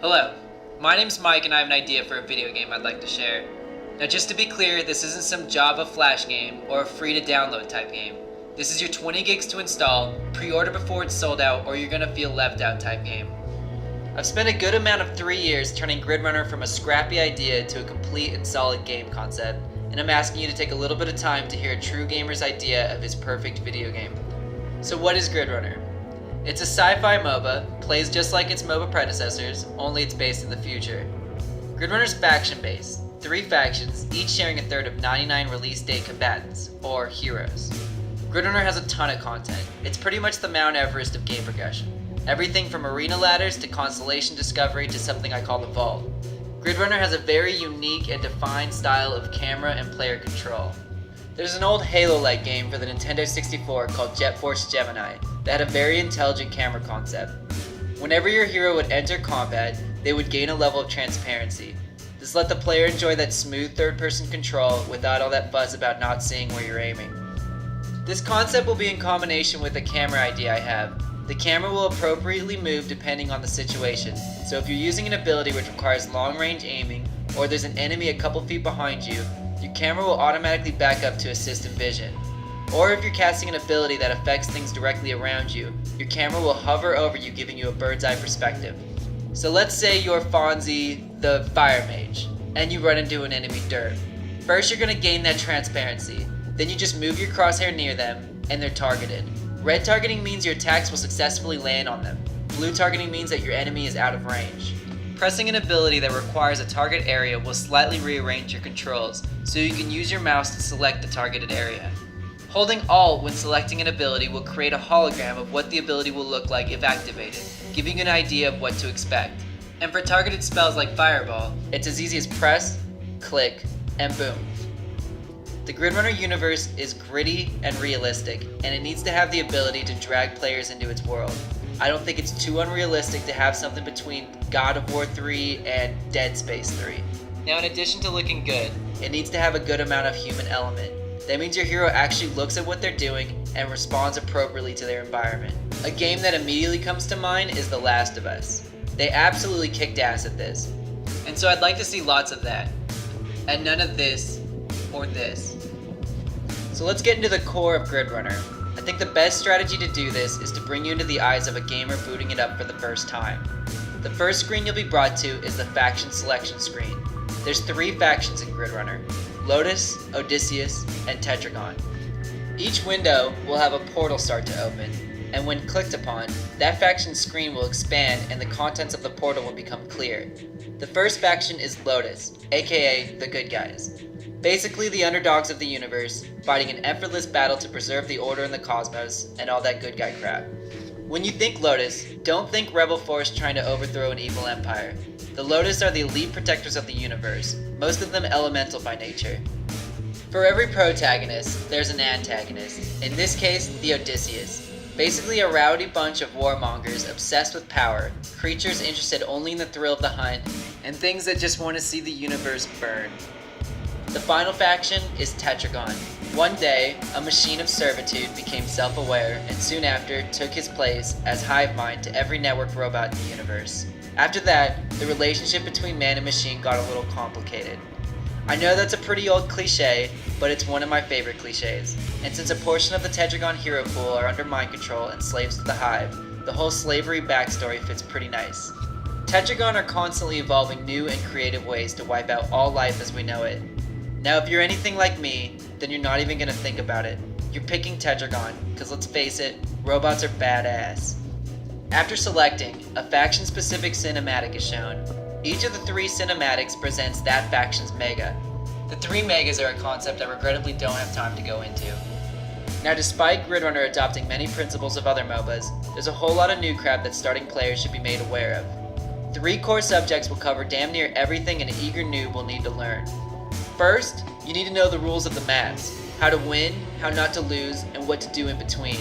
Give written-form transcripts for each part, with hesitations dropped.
Hello, my name's Mike and I have an idea for a video game I'd like to share. Now just to be clear, this isn't some Java Flash game or a free to download type game. This is your 20 gigs to install, pre-order before it's sold out, or you're gonna feel left out type game. I've spent a good amount of 3 years turning Gridrunner from a scrappy idea to a complete and solid game concept, and I'm asking you to take a little bit of time to hear a true gamer's idea of his perfect video game. So what is Gridrunner? It's a sci-fi MOBA, plays just like its MOBA predecessors, only it's based in the future. Gridrunner's faction-based, 3 factions, each sharing a third of 99 release date combatants, or heroes. Gridrunner has a ton of content. It's pretty much the Mount Everest of game progression. Everything from arena ladders to constellation discovery to something I call the Vault. Gridrunner has a very unique and defined style of camera and player control. There's an old Halo-like game for the Nintendo 64 called Jet Force Gemini that had a very intelligent camera concept. Whenever your hero would enter combat, they would gain a level of transparency. This let the player enjoy that smooth third-person control without all that fuss about not seeing where you're aiming. This concept will be in combination with a camera idea I have. The camera will appropriately move depending on the situation, so if you're using an ability which requires long-range aiming, or there's an enemy a couple feet behind you, your camera will automatically back up to assist in vision. Or if you're casting an ability that affects things directly around you, your camera will hover over you, giving you a bird's eye perspective. So let's say you're Fonzie, the fire mage, and you run into an enemy derp. First you're going to gain that transparency, then you just move your crosshair near them, and they're targeted. Red targeting means your attacks will successfully land on them. Blue targeting means that your enemy is out of range. Pressing an ability that requires a target area will slightly rearrange your controls, so you can use your mouse to select the targeted area. Holding Alt when selecting an ability will create a hologram of what the ability will look like if activated, giving you an idea of what to expect. And for targeted spells like Fireball, it's as easy as press, click, and boom. The Gridrunner universe is gritty and realistic, and it needs to have the ability to drag players into its world. I don't think it's too unrealistic to have something between God of War 3 and Dead Space 3. Now in addition to looking good, it needs to have a good amount of human element. That means your hero actually looks at what they're doing and responds appropriately to their environment. A game that immediately comes to mind is The Last of Us. They absolutely kicked ass at this. And so I'd like to see lots of that. And none of this or this. So let's get into the core of Gridrunner. I think the best strategy to do this is to bring you into the eyes of a gamer booting it up for the first time. The first screen you'll be brought to is the faction selection screen. There's 3 factions in Gridrunner: Lotus, Odysseus, and Tetragon. Each window will have a portal start to open, and when clicked upon, that faction's screen will expand and the contents of the portal will become clear. The first faction is Lotus, aka the good guys. Basically the underdogs of the universe, fighting an effortless battle to preserve the order in the cosmos, and all that good guy crap. When you think Lotus, don't think rebel force trying to overthrow an evil empire. The Lotus are the elite protectors of the universe, most of them elemental by nature. For every protagonist, there's an antagonist, in this case, the Odysseus. Basically a rowdy bunch of warmongers obsessed with power, creatures interested only in the thrill of the hunt, and things that just want to see the universe burn. The final faction is Tetragon. One day, a machine of servitude became self-aware and soon after took his place as hive mind to every network robot in the universe. After that, the relationship between man and machine got a little complicated. I know that's a pretty old cliche, but it's one of my favorite cliches. And since a portion of the Tetragon hero pool are under mind control and slaves to the hive, the whole slavery backstory fits pretty nice. Tetragon are constantly evolving new and creative ways to wipe out all life as we know it. Now if you're anything like me, then you're not even going to think about it. You're picking Tetragon, because let's face it, robots are badass. After selecting, a faction-specific cinematic is shown. Each of the 3 cinematics presents that faction's mega. The 3 megas are a concept I regrettably don't have time to go into. Now despite Gridrunner adopting many principles of other MOBAs, there's a whole lot of new crap that starting players should be made aware of. 3 core subjects will cover damn near everything an eager noob will need to learn. First, you need to know the rules of the maps, how to win, how not to lose, and what to do in between.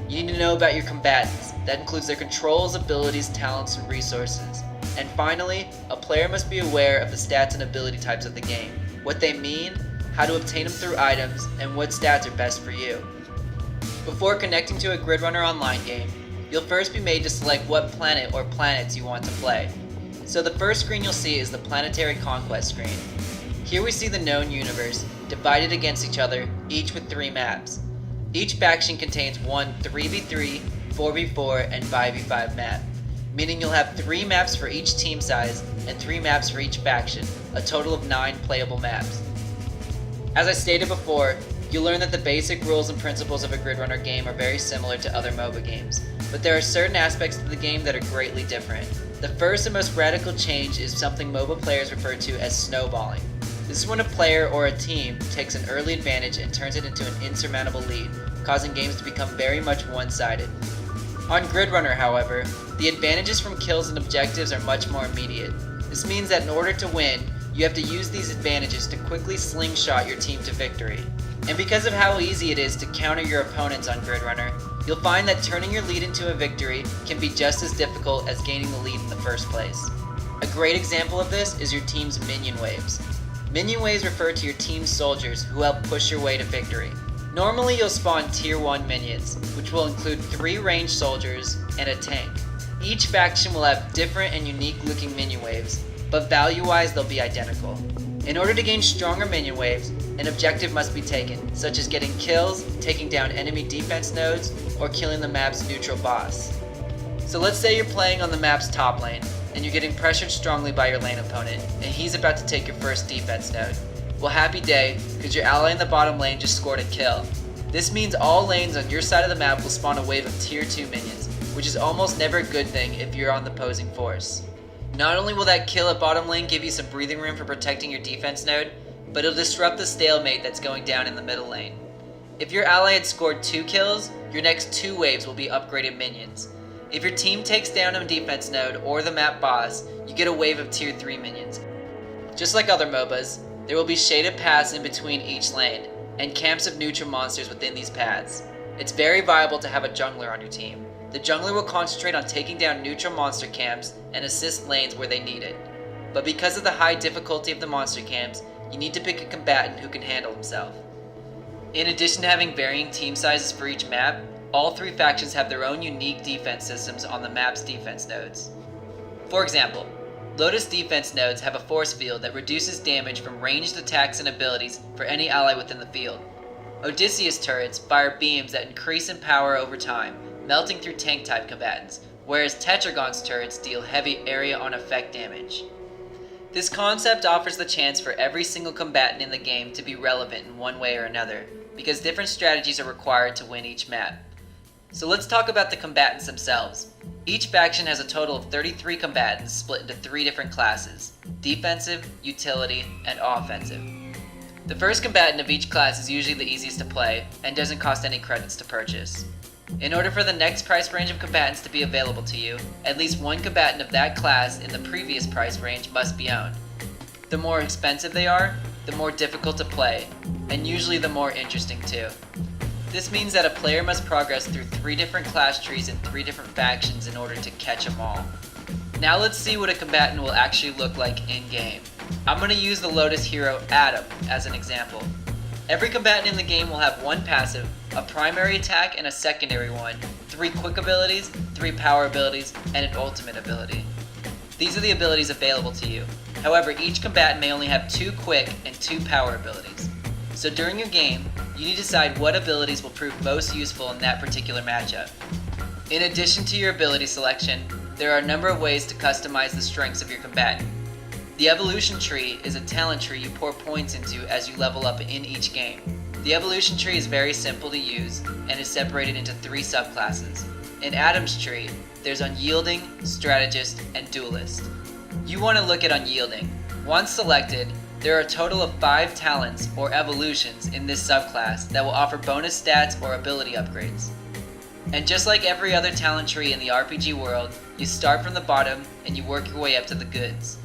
You need to know about your combatants, that includes their controls, abilities, talents, and resources. And finally, a player must be aware of the stats and ability types of the game, what they mean, how to obtain them through items, and what stats are best for you. Before connecting to a Gridrunner online game, you'll first be made to select what planet or planets you want to play. So the first screen you'll see is the Planetary Conquest screen. Here we see the known universe, divided against each other, each with 3 maps. Each faction contains one 3v3, 4v4, and 5v5 map, meaning you'll have 3 maps for each team size and 3 maps for each faction, a total of 9 playable maps. As I stated before, you'll learn that the basic rules and principles of a Gridrunner game are very similar to other MOBA games, but there are certain aspects of the game that are greatly different. The first and most radical change is something MOBA players refer to as snowballing. This is when a player or a team takes an early advantage and turns it into an insurmountable lead, causing games to become very much one-sided. On Gridrunner, however, the advantages from kills and objectives are much more immediate. This means that in order to win, you have to use these advantages to quickly slingshot your team to victory. And because of how easy it is to counter your opponents on Gridrunner, you'll find that turning your lead into a victory can be just as difficult as gaining the lead in the first place. A great example of this is your team's minion waves. Minion waves refer to your team's soldiers who help push your way to victory. Normally you'll spawn tier 1 minions, which will include 3 ranged soldiers and a tank. Each faction will have different and unique looking minion waves, but value-wise they'll be identical. In order to gain stronger minion waves, an objective must be taken, such as getting kills, taking down enemy defense nodes, or killing the map's neutral boss. So let's say you're playing on the map's top lane, and you're getting pressured strongly by your lane opponent, and he's about to take your first defense node. Well, happy day, because your ally in the bottom lane just scored a kill. This means all lanes on your side of the map will spawn a wave of tier 2 minions, which is almost never a good thing if you're on the opposing force. Not only will that kill at bottom lane give you some breathing room for protecting your defense node, but it'll disrupt the stalemate that's going down in the middle lane. If your ally had scored 2 kills, your next 2 waves will be upgraded minions. If your team takes down a defense node or the map boss, you get a wave of tier 3 minions. Just like other MOBAs, there will be shaded paths in between each lane, and camps of neutral monsters within these paths. It's very viable to have a jungler on your team. The jungler will concentrate on taking down neutral monster camps and assist lanes where they need it. But because of the high difficulty of the monster camps, you need to pick a combatant who can handle himself. In addition to having varying team sizes for each map, all 3 factions have their own unique defense systems on the map's defense nodes. For example, Lotus defense nodes have a force field that reduces damage from ranged attacks and abilities for any ally within the field. Odysseus turrets fire beams that increase in power over time, melting through tank type combatants, whereas Tetragon's turrets deal heavy area on effect damage. This concept offers the chance for every single combatant in the game to be relevant in one way or another, because different strategies are required to win each map. So let's talk about the combatants themselves. Each faction has a total of 33 combatants split into 3 different classes: defensive, utility, and offensive. The first combatant of each class is usually the easiest to play and doesn't cost any credits to purchase. In order for the next price range of combatants to be available to you, at least one combatant of that class in the previous price range must be owned. The more expensive they are, the more difficult to play, and usually the more interesting too. This means that a player must progress through 3 different class trees and 3 different factions in order to catch them all. Now let's see what a combatant will actually look like in-game. I'm going to use the Lotus hero Adam as an example. Every combatant in the game will have 1 passive, a primary attack and a secondary one, 3 quick abilities, 3 power abilities, and an ultimate ability. These are the abilities available to you. However, each combatant may only have 2 quick and 2 power abilities. So during your game, you need to decide what abilities will prove most useful in that particular matchup. In addition to your ability selection, there are a number of ways to customize the strengths of your combatant. The evolution tree is a talent tree you pour points into as you level up in each game. The evolution tree is very simple to use and is separated into 3 subclasses. In Adam's tree, there's Unyielding, Strategist, and Duelist. You want to look at Unyielding. Once selected, there are a total of 5 talents or evolutions in this subclass that will offer bonus stats or ability upgrades. And just like every other talent tree in the RPG world, you start from the bottom and you work your way up to the goods.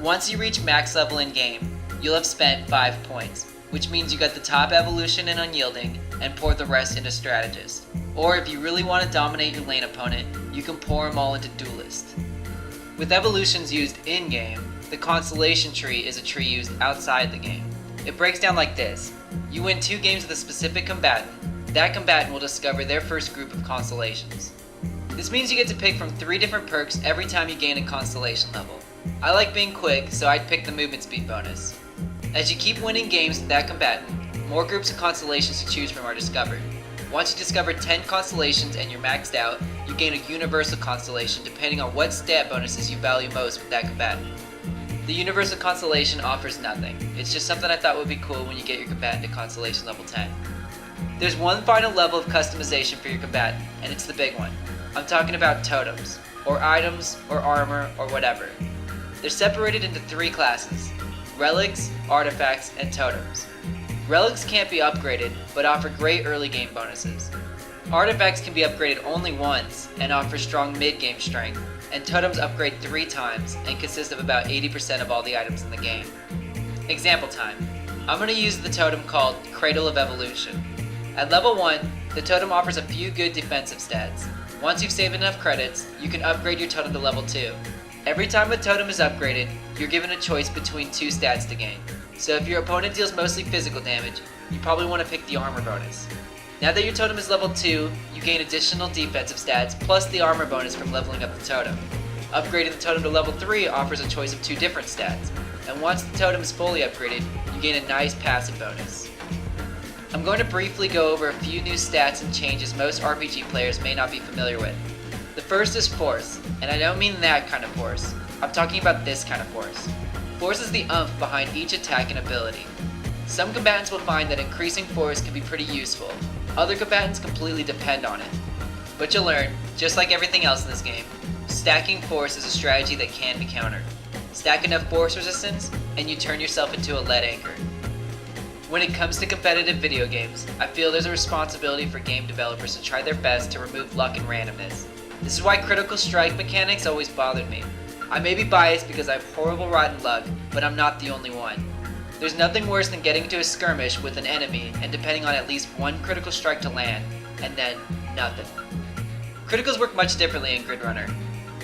Once you reach max level in game, you'll have spent 5 points, which means you got the top evolution in Unyielding and pour the rest into Strategist. Or if you really want to dominate your lane opponent, you can pour them all into Duelist. With evolutions used in-game, the Constellation tree is a tree used outside the game. It breaks down like this. You win 2 games with a specific combatant. That combatant will discover their first group of constellations. This means you get to pick from 3 different perks every time you gain a constellation level. I like being quick, so I'd pick the movement speed bonus. As you keep winning games with that combatant, more groups of constellations to choose from are discovered. Once you discover 10 constellations and you're maxed out, you gain a universal constellation depending on what stat bonuses you value most with that combatant. The universal constellation offers nothing. It's just something I thought would be cool when you get your combatant to constellation level 10. There's one final level of customization for your combatant, and it's the big one. I'm talking about totems, or items, or armor, or whatever. They're separated into 3 classes: relics, artifacts, and totems. Relics can't be upgraded, but offer great early game bonuses. Artifacts can be upgraded only once and offer strong mid-game strength, and totems upgrade 3 times and consist of about 80% of all the items in the game. Example time. I'm going to use the totem called Cradle of Evolution. At level 1, the totem offers a few good defensive stats. Once you've saved enough credits, you can upgrade your totem to level 2. Every time a totem is upgraded, you're given a choice between 2 stats to gain. So if your opponent deals mostly physical damage, you probably want to pick the armor bonus. Now that your totem is level 2, you gain additional defensive stats plus the armor bonus from leveling up the totem. Upgrading the totem to level 3 offers a choice of 2 different stats, and once the totem is fully upgraded, you gain a nice passive bonus. I'm going to briefly go over a few new stats and changes most RPG players may not be familiar with. The first is force, and I don't mean that kind of force. I'm talking about this kind of force. Force is the oomph behind each attack and ability. Some combatants will find that increasing force can be pretty useful. Other combatants completely depend on it. But you'll learn, just like everything else in this game, stacking force is a strategy that can be countered. Stack enough force resistance, and you turn yourself into a lead anchor. When it comes to competitive video games, I feel there's a responsibility for game developers to try their best to remove luck and randomness. This is why critical strike mechanics always bothered me. I may be biased because I have horrible rotten luck, but I'm not the only one. There's nothing worse than getting into a skirmish with an enemy and depending on at least one critical strike to land, and then nothing. Criticals work much differently in Grid Runner.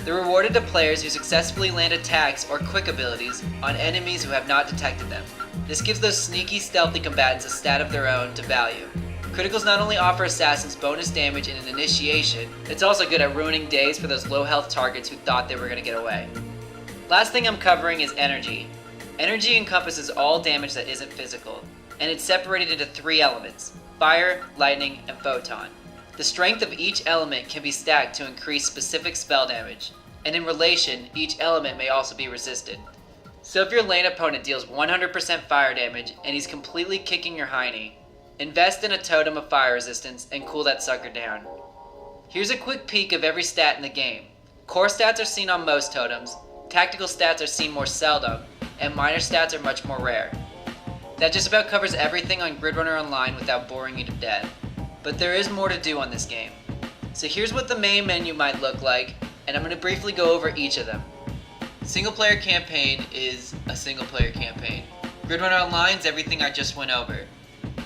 They're rewarded to players who successfully land attacks or quick abilities on enemies who have not detected them. This gives those sneaky, stealthy combatants a stat of their own to value. Criticals not only offer assassins bonus damage in an initiation, it's also good at ruining days for those low health targets who thought they were going to get away. Last thing I'm covering is energy. Energy encompasses all damage that isn't physical, and it's separated into 3 elements: fire, lightning, and photon. The strength of each element can be stacked to increase specific spell damage, and in relation, each element may also be resisted. So if your lane opponent deals 100% fire damage and he's completely kicking your hiney, invest in a totem of fire resistance and cool that sucker down. Here's a quick peek of every stat in the game. Core stats are seen on most totems, tactical stats are seen more seldom, and minor stats are much more rare. That just about covers everything on Grid Runner Online without boring you to death. But there is more to do on this game. So here's what the main menu might look like, and I'm going to briefly go over each of them. Single player campaign is a single player campaign. Grid Runner Online is everything I just went over.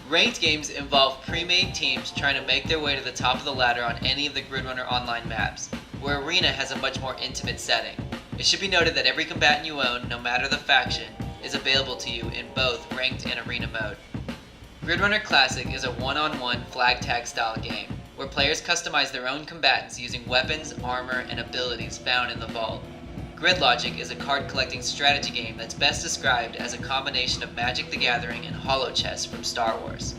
Ranked games involve pre-made teams trying to make their way to the top of the ladder on any of the Grid Runner Online maps, where Arena has a much more intimate setting. It should be noted that every combatant you own, no matter the faction, is available to you in both Ranked and Arena mode. Grid Runner Classic is a one-on-one flag tag style game, where players customize their own combatants using weapons, armor, and abilities found in the vault. Grid Logic is a card collecting strategy game that's best described as a combination of Magic the Gathering and Holochess from Star Wars.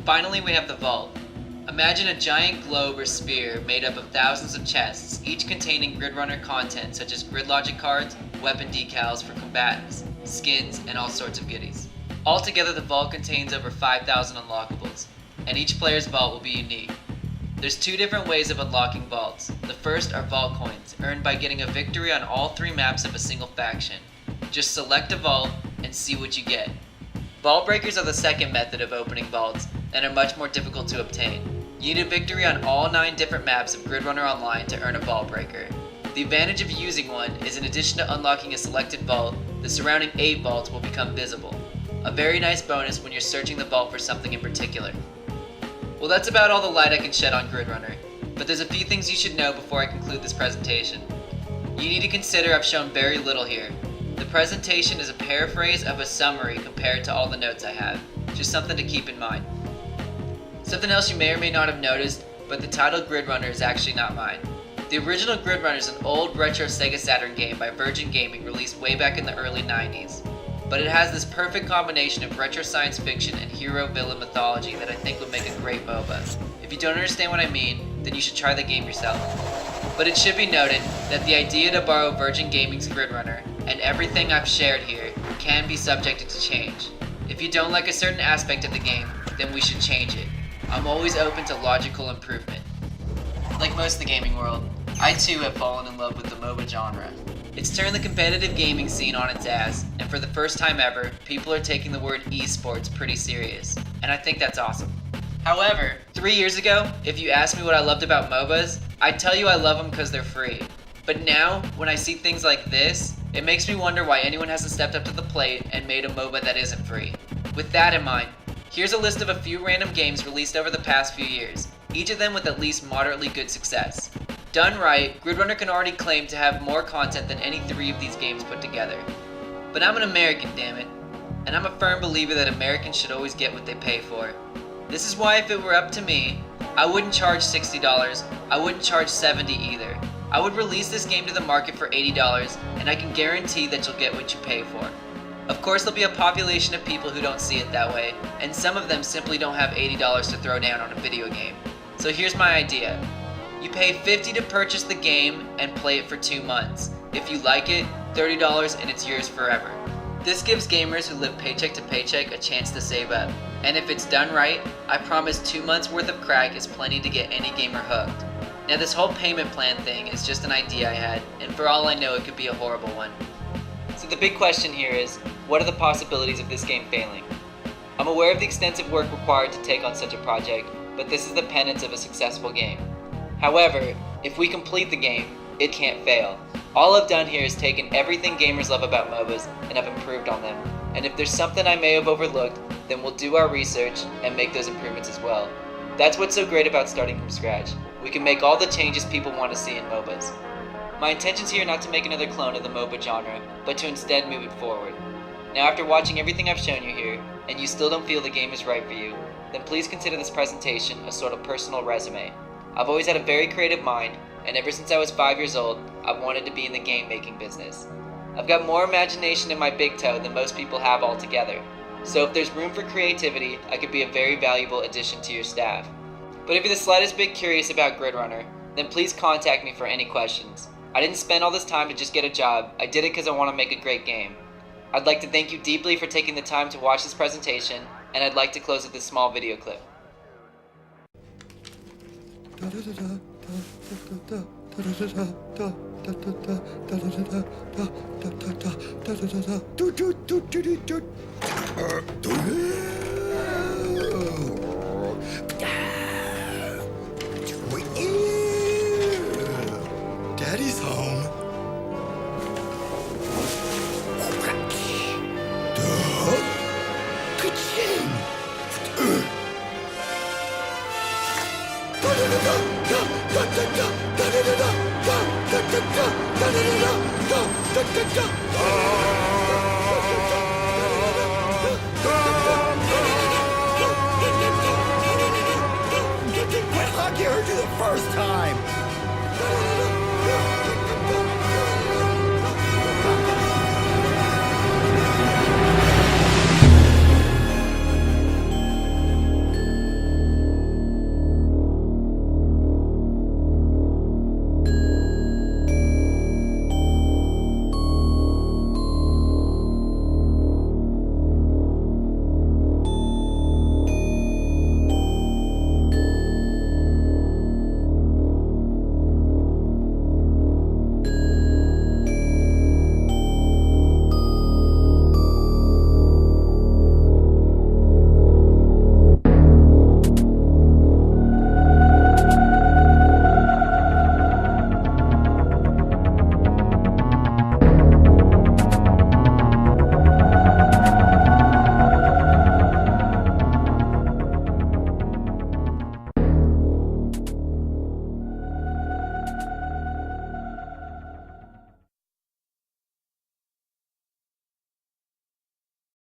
Finally, we have the Vault. Imagine a giant globe or sphere made up of thousands of chests, each containing Grid Runner content such as Grid Logic cards, weapon decals for combatants, skins, and all sorts of goodies. Altogether, the vault contains over 5,000 unlockables, and each player's vault will be unique. There's 2 different ways of unlocking vaults. The first are vault coins, earned by getting a victory on all 3 maps of a single faction. Just select a vault and see what you get. Vault breakers are the second method of opening vaults, and are much more difficult to obtain. You need a victory on all 9 different maps of Grid Runner Online to earn a vault breaker. The advantage of using one is in addition to unlocking a selected vault, the surrounding 8 vaults will become visible. A very nice bonus when you're searching the vault for something in particular. Well, that's about all the light I can shed on Grid Runner, but there's a few things you should know before I conclude this presentation. You need to consider I've shown very little here. The presentation is a paraphrase of a summary compared to all the notes I have, just something to keep in mind. Something else you may or may not have noticed, but the title Grid Runner is actually not mine. The original Grid Runner is an old retro Sega Saturn game by Virgin Gaming released way back in the early 90s. But it has this perfect combination of retro science fiction and hero-villain mythology that I think would make a great MOBA. If you don't understand what I mean, then you should try the game yourself. But it should be noted that the idea to borrow Virgin Gaming's Grid Runner and everything I've shared here can be subjected to change. If you don't like a certain aspect of the game, then we should change it. I'm always open to logical improvement. Like most of the gaming world, I too have fallen in love with the MOBA genre. It's turned the competitive gaming scene on its ass, and for the first time ever, people are taking the word esports pretty serious, and I think that's awesome. However, 3 years ago, if you asked me what I loved about MOBAs, I'd tell you I love them because they're free. But now, when I see things like this, it makes me wonder why anyone hasn't stepped up to the plate and made a MOBA that isn't free. With that in mind, here's a list of a few random games released over the past few years, each of them with at least moderately good success. Done right, Grid Runner can already claim to have more content than any 3 of these games put together. But I'm an American, dammit, and I'm a firm believer that Americans should always get what they pay for. This is why if it were up to me, I wouldn't charge $60, I wouldn't charge $70 either. I would release this game to the market for $80, and I can guarantee that you'll get what you pay for. Of course, there'll be a population of people who don't see it that way, and some of them simply don't have $80 to throw down on a video game. So here's my idea. You pay $50 to purchase the game and play it for 2 months. If you like it, $30 and it's yours forever. This gives gamers who live paycheck to paycheck a chance to save up. And if it's done right, I promise 2 months worth of crack is plenty to get any gamer hooked. Now this whole payment plan thing is just an idea I had, and for all I know it could be a horrible one. So the big question here is, what are the possibilities of this game failing? I'm aware of the extensive work required to take on such a project, but this is the penance of a successful game. However, if we complete the game, it can't fail. All I've done here is taken everything gamers love about MOBAs and have improved on them. And if there's something I may have overlooked, then we'll do our research and make those improvements as well. That's what's so great about starting from scratch. We can make all the changes people want to see in MOBAs. My intentions here are not to make another clone of the MOBA genre, but to instead move it forward. Now after watching everything I've shown you here, and you still don't feel the game is right for you, then please consider this presentation a sort of personal resume. I've always had a very creative mind, and ever since I was 5 years old, I've wanted to be in the game making business. I've got more imagination in my big toe than most people have altogether, so if there's room for creativity, I could be a very valuable addition to your staff. But if you're the slightest bit curious about Grid Runner, then please contact me for any questions. I didn't spend all this time to just get a job, I did it because I want to make a great game. I'd like to thank you deeply for taking the time to watch this presentation, and I'd like to close with this small video clip. Daddy's home. Ka-ching! Da-da-da-da!